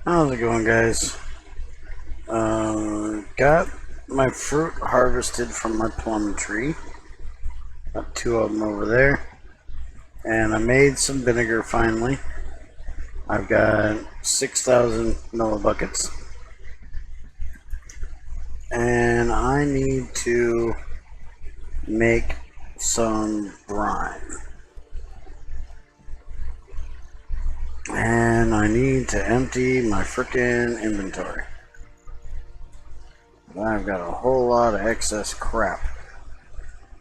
How's it going, guys? Got my fruit harvested from my plum tree. Got two of them over there. And I made some vinegar finally. I've got 6,000 millibuckets. And I need to make some brine. And I need to empty my frickin' inventory. I've got a whole lot of excess crap.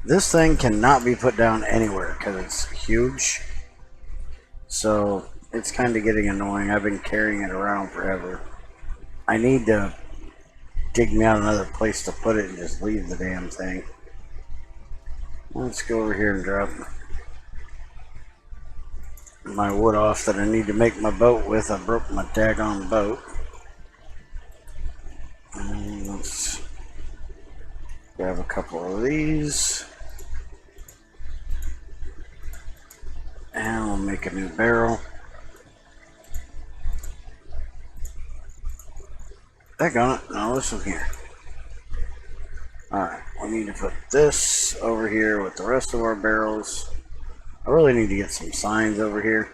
This thing cannot be put down anywhere because it's huge. So it's kind of getting annoying. I've been carrying it around forever. I need to dig me out another place to put it and just leave the damn thing. Let's go over here and drop my wood off that I need to make my boat with. I broke my daggone boat. And let's grab a couple of these. And we'll make a new barrel. Daggone it. No, this one here. Alright, we need to put this over here with the rest of our barrels. I really need to get some signs over here.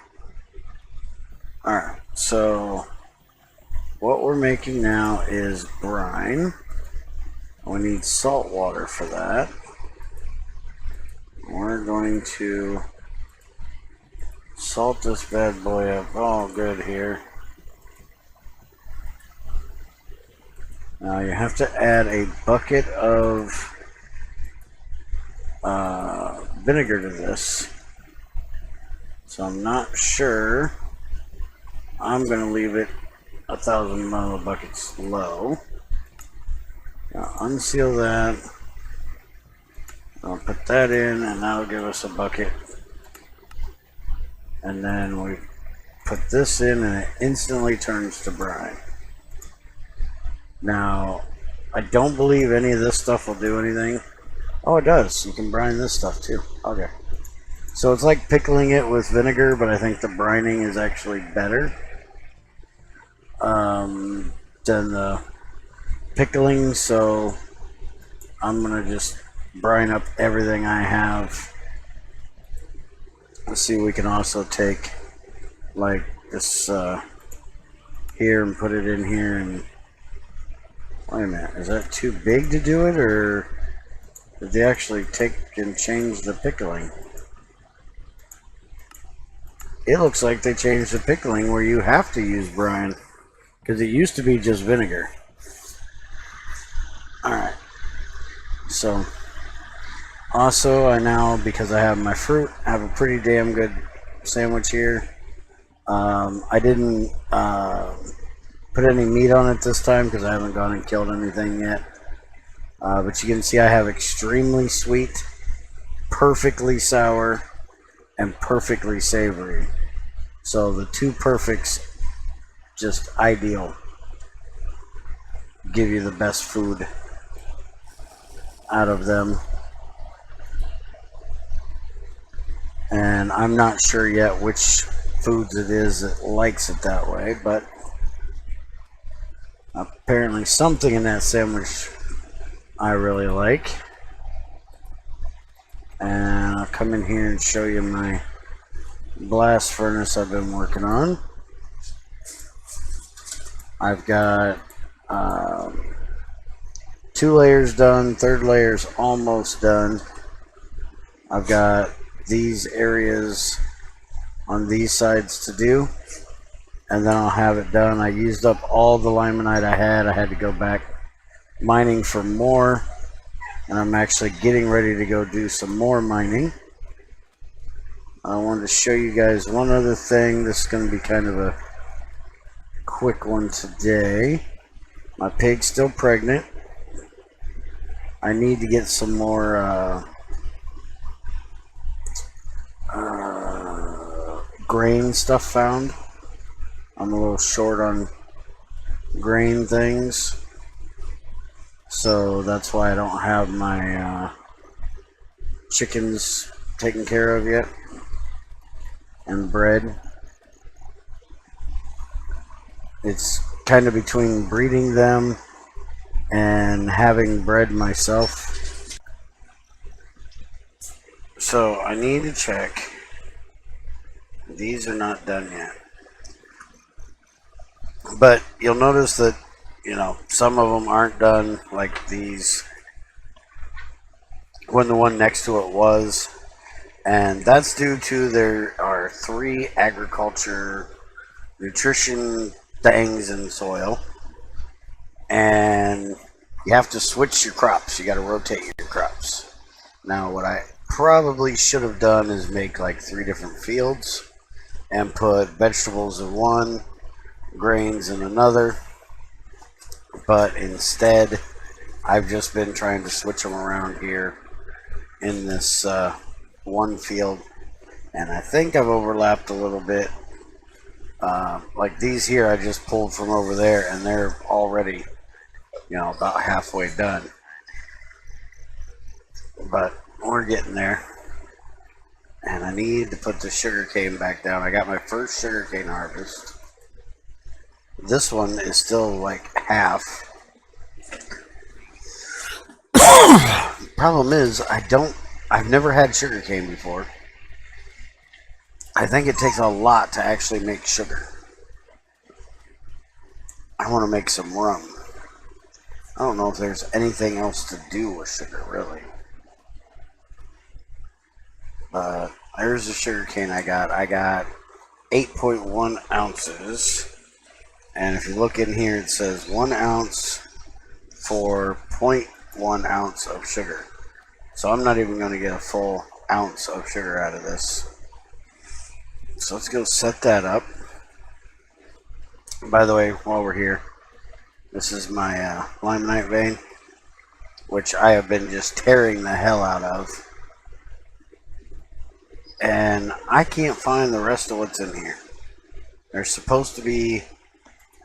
Alright, so what we're making now is brine. We need salt water for that. We're going to salt this bad boy up all good here. Now you have to add a bucket of vinegar to this. So I'm not sure. I'm going to leave it 1,000 millibuckets low. Now unseal that. I'll put that in and that'll give us a bucket. And then we put this in and it instantly turns to brine. Now, I don't believe any of this stuff will do anything. Oh, it does. You can brine this stuff too. Okay. So it's like pickling it with vinegar, but I think the brining is actually better than the pickling. So I'm going to just brine up everything I have. Let's see, we can also take like this here and put it in here and wait a minute, is that too big to do it, or did they actually take and change the pickling? It looks like they changed the pickling where you have to use brine, because it used to be just vinegar. Alright, so also I now, because I have my fruit, have a pretty damn good sandwich here. I didn't put any meat on it this time because I haven't gone and killed anything yet. But you can see I have extremely sweet, perfectly sour, and perfectly savory. So the two perfects, just ideal. Give you the best food out of them. And I'm not sure yet which foods it is that likes it that way, but apparently something in that sandwich I really like. And I'll come in here and show you my blast furnace I've been working on. I've got 2 layers done, third layer's almost done. I've got these areas on these sides to do, and then I'll have it done. I used up all the limonite I had to go back mining for more, and I'm actually getting ready to go do some more mining. I wanted to show you guys one other thing. This is going to be kind of a quick one today. My pig's still pregnant. I need to get some more grain stuff found. I'm a little short on grain things, so that's why I don't have my chickens taken care of yet, and bread. It's kind of between breeding them and having bred myself. So I need to check. These are not done yet. But you'll notice that, you know, some of them aren't done, like these, when the one next to it was. And that's due to there are 3 agriculture nutrition things in soil. And you have to switch your crops. You got to rotate your crops. Now, what I probably should have done is make like 3 different fields and put vegetables in one, grains in another. But instead, I've just been trying to switch them around here in this one field. And I think I've overlapped a little bit. Like these here, I just pulled from over there, and they're already, you know, about halfway done. But we're getting there. And I need to put the sugarcane back down. I got my first sugarcane harvest. This one is still like half. Problem is, I've never had sugarcane before. I think it takes a lot to actually make sugar. I want to make some rum. I don't know if there's anything else to do with sugar, really. But there's the sugarcane I got. I got 8.1 ounces. And if you look in here, it says 1 ounce for 0.1 ounce of sugar. So I'm not even going to get a full ounce of sugar out of this. So let's go set that up. By the way, while we're here, this is my limonite vein, which I have been just tearing the hell out of. And I can't find the rest of what's in here. There's supposed to be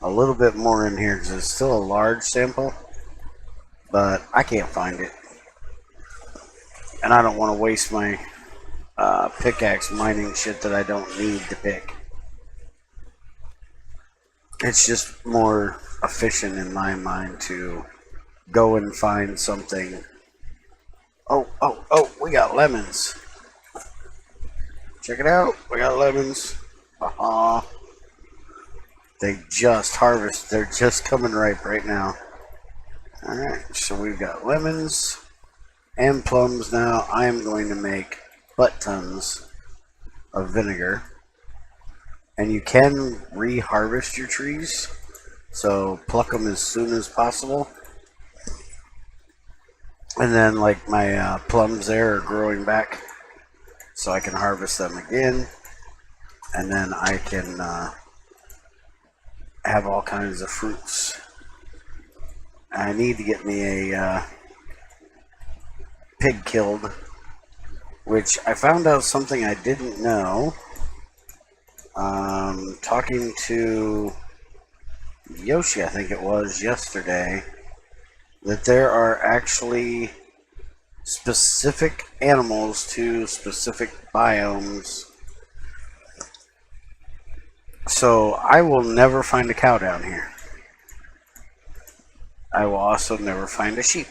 a little bit more in here because it's still a large sample, but I can't find it. And I don't want to waste my pickaxe mining shit that I don't need to pick. It's just more efficient in my mind to go and find something. Oh, we got lemons. Check it out. We got lemons. They just harvest. They're just coming ripe right now. Alright, so we've got lemons and plums now. I am going to make butt tons of vinegar. And you can re-harvest your trees, so pluck them as soon as possible. And then, like, my plums there are growing back, so I can harvest them again. And then I can have all kinds of fruits. I need to get me a pig killed, which I found out something I didn't know. Talking to Yoshi, I think it was, yesterday, that there are actually specific animals to specific biomes. So I will never find a cow down here. I will also never find a sheep.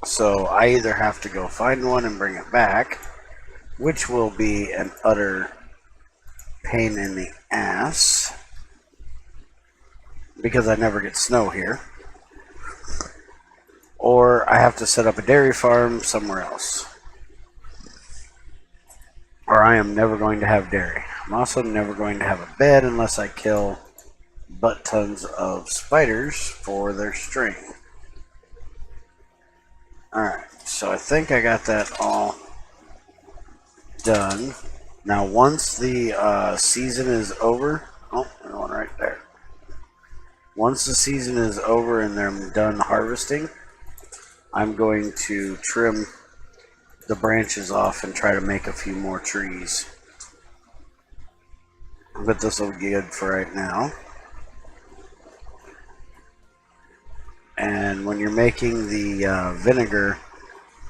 So I either have to go find one and bring it back, which will be an utter pain in the ass because I never get snow here, or I have to set up a dairy farm somewhere else, or I am never going to have dairy. I'm also never going to have a bed unless I kill butt tons of spiders for their string. Alright, so I think I got that all done. Now, once the season is over, oh, there's one right there. Once the season is over and they're done harvesting, I'm going to trim the branches off and try to make a few more trees. But this will be good for right now. And when you're making the vinegar,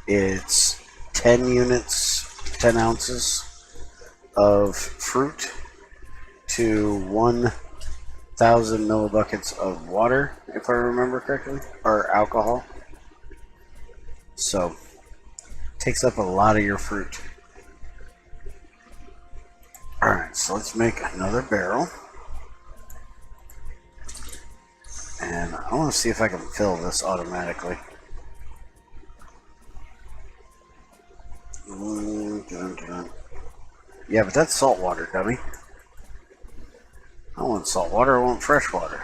it's 10 units, 10 ounces of fruit to 1 1,000 millibuckets of water, if I remember correctly, or alcohol. So, takes up a lot of your fruit. Alright, so let's make another barrel. And I want to see if I can fill this automatically. Yeah, but that's salt water, dummy. I don't want salt water, I want fresh water.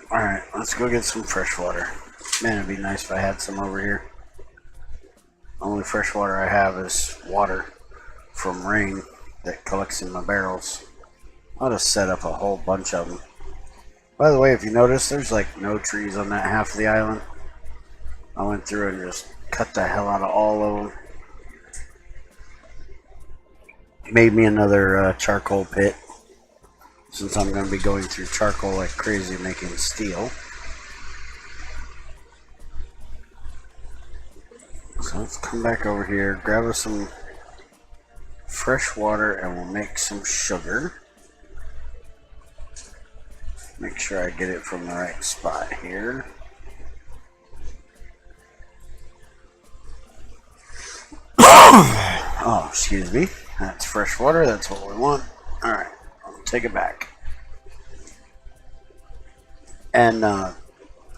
Alright, let's go get some fresh water. Man, it'd be nice if I had some over here. The only fresh water I have is water from rain that collects in my barrels. I'll just set up a whole bunch of them. By the way, if you notice, there's like no trees on that half of the island. I went through and just cut the hell out of all of them. Made me another charcoal pit, since I'm going to be going through charcoal like crazy making steel. So let's come back over here, grab us some fresh water, and we'll make some sugar. Make sure I get it from the right spot here. Oh, excuse me. That's fresh water. That's what we want. Alright, I'll take it back. And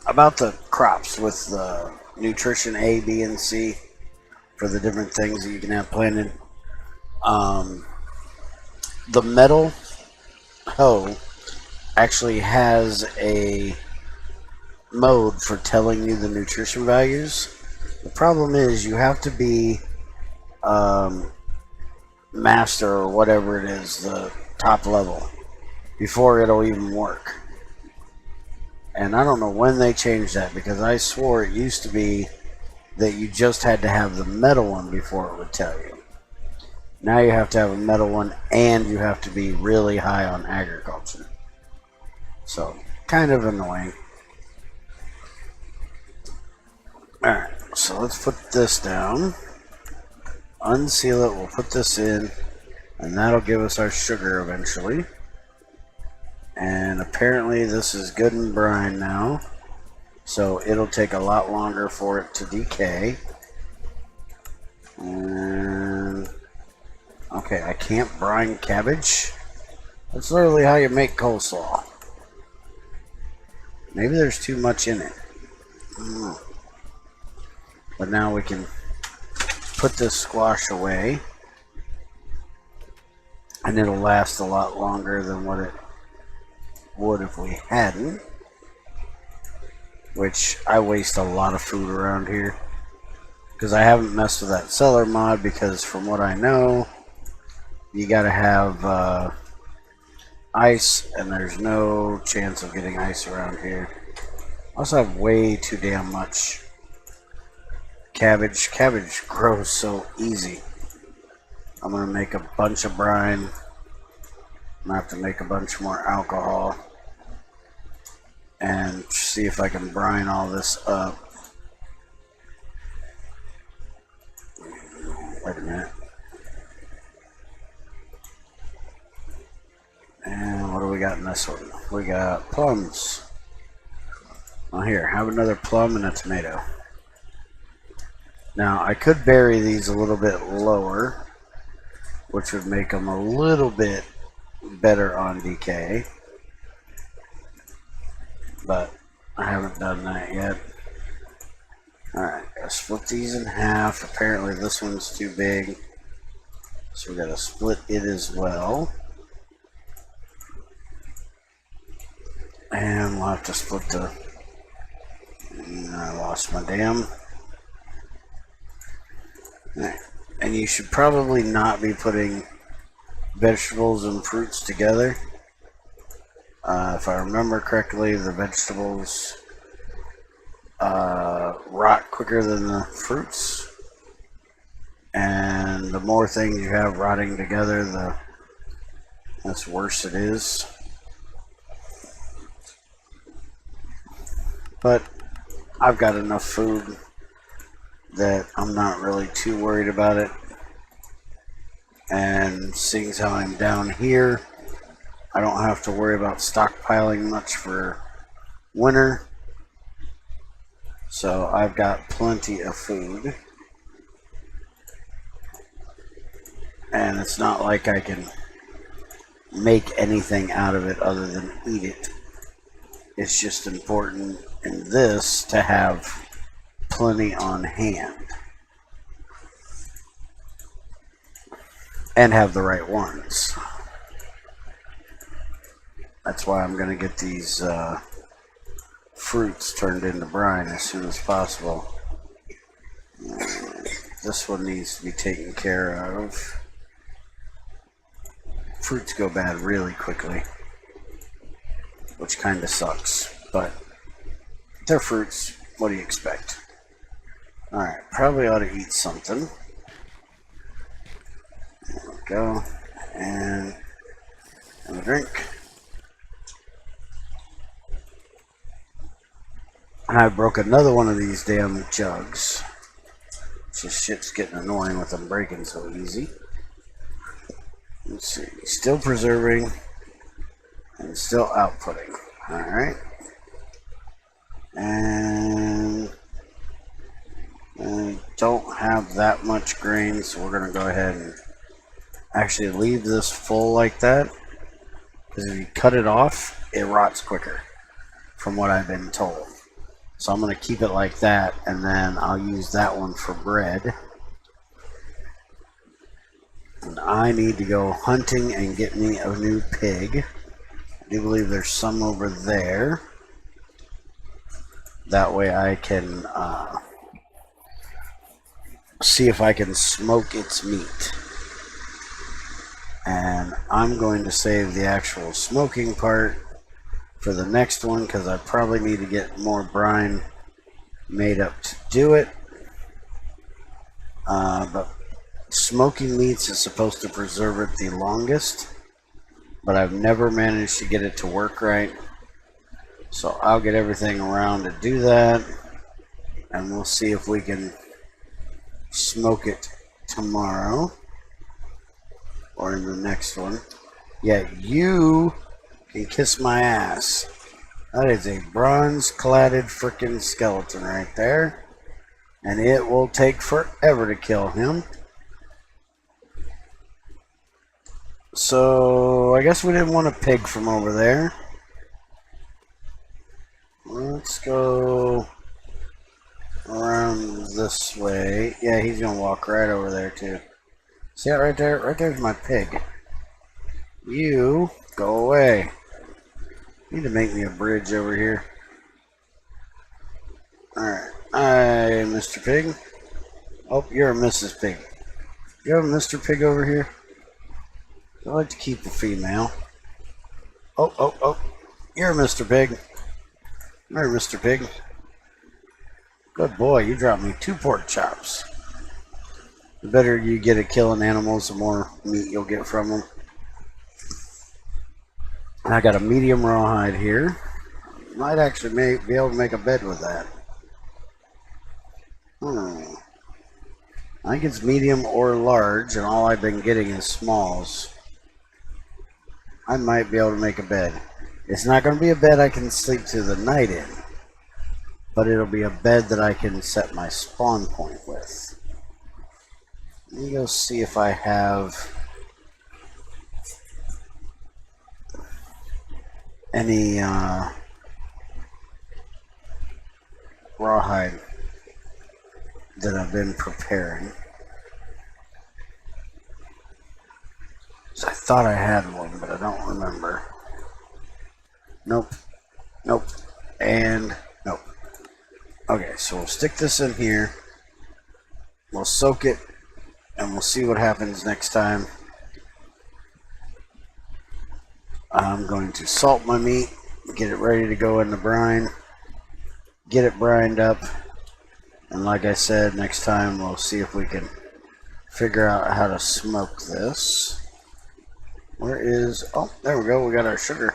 about the crops with the nutrition A, B, and C for the different things that you can have planted. The metal hoe actually has a mode for telling you the nutrition values. The problem is you have to be master or whatever it is, the top level, before it'll even work. And I don't know when they changed that, because I swore it used to be that you just had to have the metal one before it would tell you. Now you have to have a metal one, and you have to be really high on agriculture. So, kind of annoying. Alright, so let's put this down. Unseal it, we'll put this in, and that'll give us our sugar eventually. And apparently this is good and brine now, so it'll take a lot longer for it to decay. And okay, I can't brine cabbage. That's literally how you make coleslaw. Maybe there's too much in it. I don't know. But now we can put this squash away, and it'll last a lot longer than what it would if we hadn't. Which, I waste a lot of food around here, because I haven't messed with that cellar mod, because from what I know, you gotta have ice, and there's no chance of getting ice around here. I also have way too damn much cabbage. Cabbage grows so easy. I'm gonna make a bunch of brine. I'm gonna have to make a bunch more alcohol and see if I can brine all this up. Wait a minute. And what do we got in this one? We got plums. Oh, here, have another plum and a tomato. Now, I could bury these a little bit lower, which would make them a little bit better on decay. But I haven't done that yet. Alright, gotta split these in half. Apparently this one's too big, so we gotta split it as well. And we'll have to split the... I lost my damn... And you should probably not be putting vegetables and fruits together. If I remember correctly, the vegetables rot quicker than the fruits. And the more things you have rotting together, the worse it is. But I've got enough food that I'm not really too worried about it. And seeing as how I'm down here, I don't have to worry about stockpiling much for winter. So I've got plenty of food. And it's not like I can make anything out of it other than eat it. It's just important in this to have plenty on hand. And have the right ones. That's why I'm going to get these fruits turned into brine as soon as possible. This one needs to be taken care of. Fruits go bad really quickly, which kind of sucks, but they're fruits. What do you expect? Alright, probably ought to eat something. There we go. And a drink. And I broke another one of these damn jugs. This shit's getting annoying with them breaking so easy. Let's see. Still preserving and still outputting. Alright. And I don't have that much grain, so we're going to go ahead and actually leave this full like that. Because if you cut it off, it rots quicker, from what I've been told. So I'm going to keep it like that, and then I'll use that one for bread. And I need to go hunting and get me a new pig. I do believe there's some over there. That way I can see if I can smoke its meat. And I'm going to save the actual smoking part for the next one, because I probably need to get more brine made up to do it. But smoking meats is supposed to preserve it the longest, but I've never managed to get it to work right. So I'll get everything around to do that, and we'll see if we can smoke it tomorrow or in the next one. Yeah, you can kiss my ass. That is a bronze-cladded freaking skeleton right there, and it will take forever to kill him. So I guess we didn't want a pig from over there. Let's go around this way. Yeah, he's gonna walk right over there too. See that right there? Right there's my pig. You go away. Need to make me a bridge over here. Alright. Hi, Mr. Pig. Oh, you're a Mrs. Pig. You have a Mr. Pig over here? I like to keep a female. Oh. You're a Mr. Pig. Come here, Mr. Pig. Good boy, you dropped me 2 pork chops. The better you get at killing animals, the more meat you'll get from them. I got a medium rawhide here. Might actually be able to make a bed with that. I think it's medium or large, and all I've been getting is smalls. I might be able to make a bed. It's not going to be a bed I can sleep through the night in, but it'll be a bed that I can set my spawn point with. Let me go see if I have any rawhide that I've been preparing. So I thought I had one, but I don't remember. Nope, and nope. Okay, so we'll stick this in here. We'll soak it, and we'll see what happens next time. I'm going to salt my meat, get it ready to go in the brine, get it brined up, and like I said, next time we'll see if we can figure out how to smoke this. Where is, oh, there we go, we got our sugar,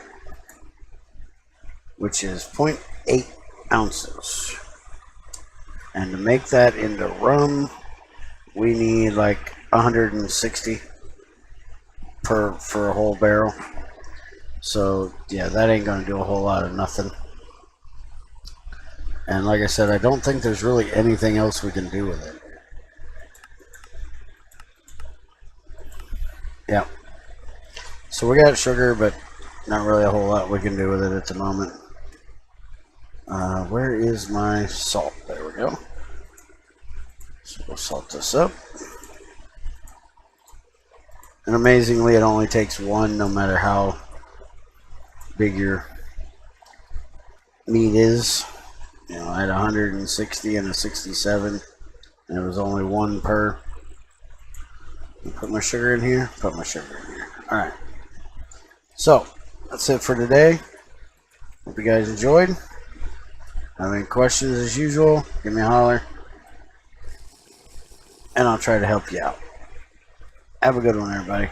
which is 0.8 ounces. And to make that into rum, we need like 160. for a whole barrel. So yeah, that ain't gonna do a whole lot of nothing. And like I said, I don't think there's really anything else we can do with it. Yeah. So we got sugar, but not really a whole lot we can do with it at the moment. Where is my salt? There we go. So we'll salt this up. And amazingly, it only takes one, no matter how big your meat is. You know, I had 160 and a 67, and it was only one per. Put my sugar in here. Put my sugar in here. All right. So that's it for today. Hope you guys enjoyed. Have any questions as usual, give me a holler, and I'll try to help you out. Have a good one, everybody.